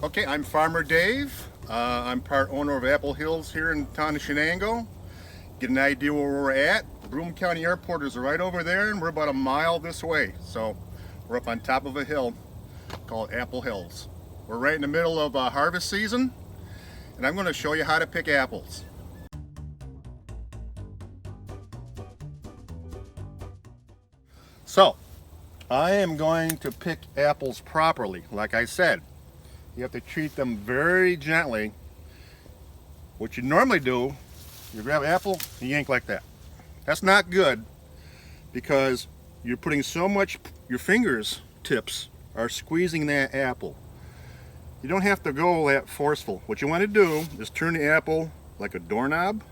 Okay, I'm Farmer Dave. I'm part owner of Apple Hills here in town of Shenango. Get an idea where we're at. Broome County Airport is right over there, and we're about a mile this way. So we're up on top of a hill called Apple Hills. We're right in the middle of harvest season, and I'm going to show you how to pick apples. So I am going to pick apples properly. Like I said, you have to treat them very gently. What you normally do, you grab an apple, you yank like that. That's not good because you're putting so much, your fingers tips are squeezing that apple. You don't have to go that forceful. What you want to do is turn the apple like a doorknob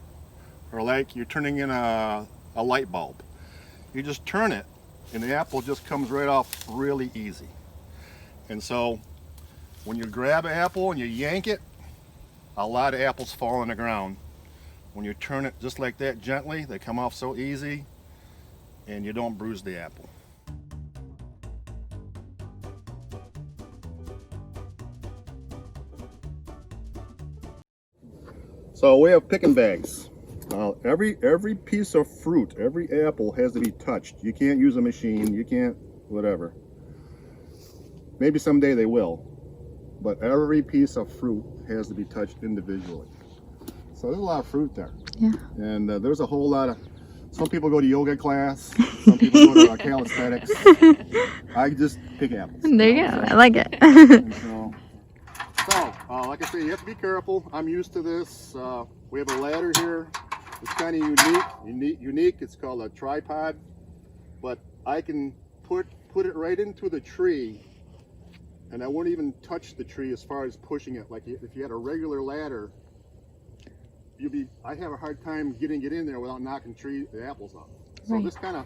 or like you're turning in a light bulb. You just turn it and the apple just comes right off really easy. And so when you grab an apple and you yank it, a lot of apples fall on the ground. When you turn it just like that gently, they come off so easy and you don't bruise the apple. So we have picking bags. Every piece of fruit, every apple has to be touched. You can't use a machine, you can't whatever. Maybe someday they will. But every piece of fruit has to be touched individually. So there's a lot of fruit there. Yeah. And there's a whole lot of, some people go to yoga class, some people go to calisthenics. I just pick apples. There you go, I like it. Like I say, you have to be careful. I'm used to this. We have a ladder here. It's kind of unique. It's called a tripod. But I can put it right into the tree, and I won't even touch the tree as far as pushing it. Like if you had a regular ladder, I have a hard time getting it in there without knocking the apples off. So Right. this kind of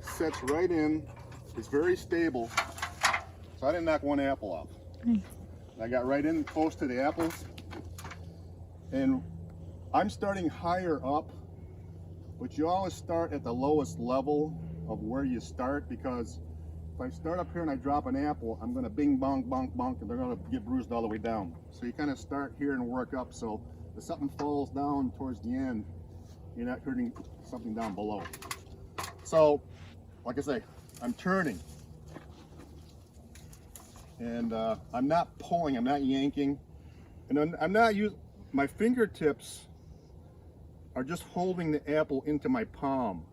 sets right in. It's very stable. So I didn't knock one apple off. Nice. I got right in close to the apples. And I'm starting higher up, but you always start at the lowest level of where you start, because if I start up here and I drop an apple, I'm going to bing, bong, bonk, bonk, and they're going to get bruised all the way down. So you kind of start here and work up, so if something falls down towards the end, you're not hurting something down below. So, like I say, I'm turning. And I'm not pulling, I'm not yanking. And I'm not using, my fingertips are just holding the apple into my palm.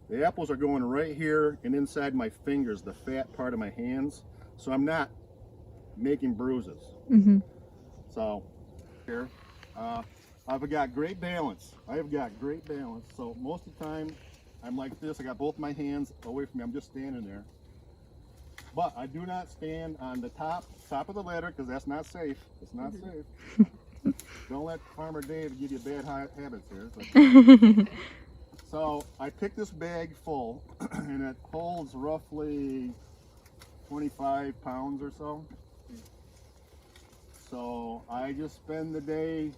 The apples are going right here and inside my fingers, the fat part of my hands. So I'm not making bruises. Mm-hmm. So here, I've got great balance. I have got great balance. So most of the time, I'm like this. I got both my hands away from me. I'm just standing there. But I do not stand on the top of the ladder because that's not safe. It's not safe. Don't let Farmer Dave give you bad habits here. So I picked this bag full, and it holds roughly 25 pounds or so. So I just spend the day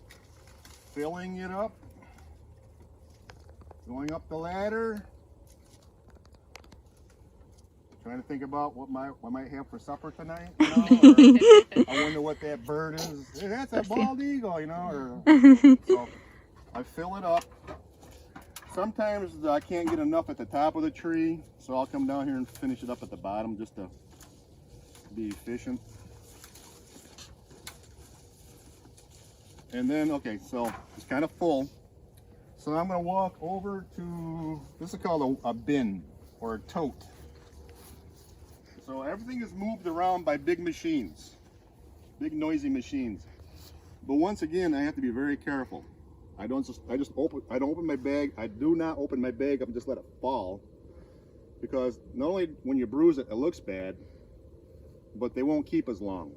filling it up, going up the ladder, trying to think about what I might have for supper tonight. You know, I wonder what that bird is. Hey, that's a bald eagle, you know. So I fill it up. Sometimes I can't get enough at the top of the tree, so I'll come down here and finish it up at the bottom just to be efficient. And then, okay, so it's kind of full. So I'm going to walk over to, this is called a bin or a tote. So everything is moved around by big machines, big noisy machines. But once again, I have to be very careful. I don't open my bag. I do not open my bag up and just let it fall, because not only when you bruise it, it looks bad, but they won't keep as long.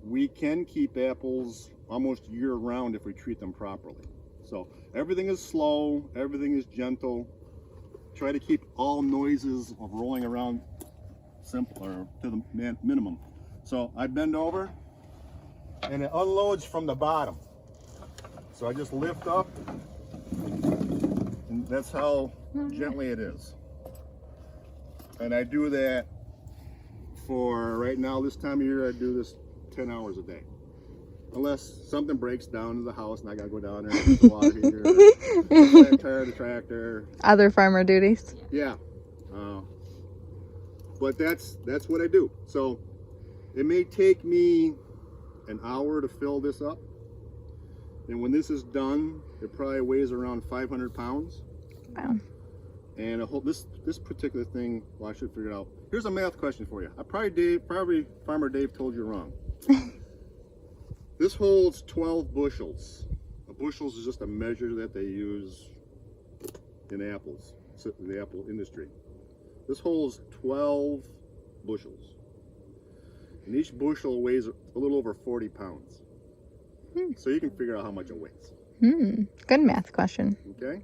We can keep apples almost year-round if we treat them properly. So everything is slow, everything is gentle. Try to keep all noises of rolling around simple or to the minimum. So I bend over and it unloads from the bottom. So I just lift up, and that's how gently it is. And I do that for right now, this time of year, I do this 10 hours a day. Unless something breaks down in the house and I gotta go down there and fix the water heater, flat tire the tractor. Other farmer duties. Yeah. But that's what I do. So it may take me an hour to fill this up. And when this is done, it probably weighs around 500 pounds. Wow. And this particular thing, well, I should figure it out. Here's a math question for you. Probably Farmer Dave told you wrong. This holds 12 bushels. A bushel is just a measure that they use in apples, in the apple industry. This holds 12 bushels. And each bushel weighs a little over 40 pounds. So you can figure out how much it weighs. Good math question. Okay?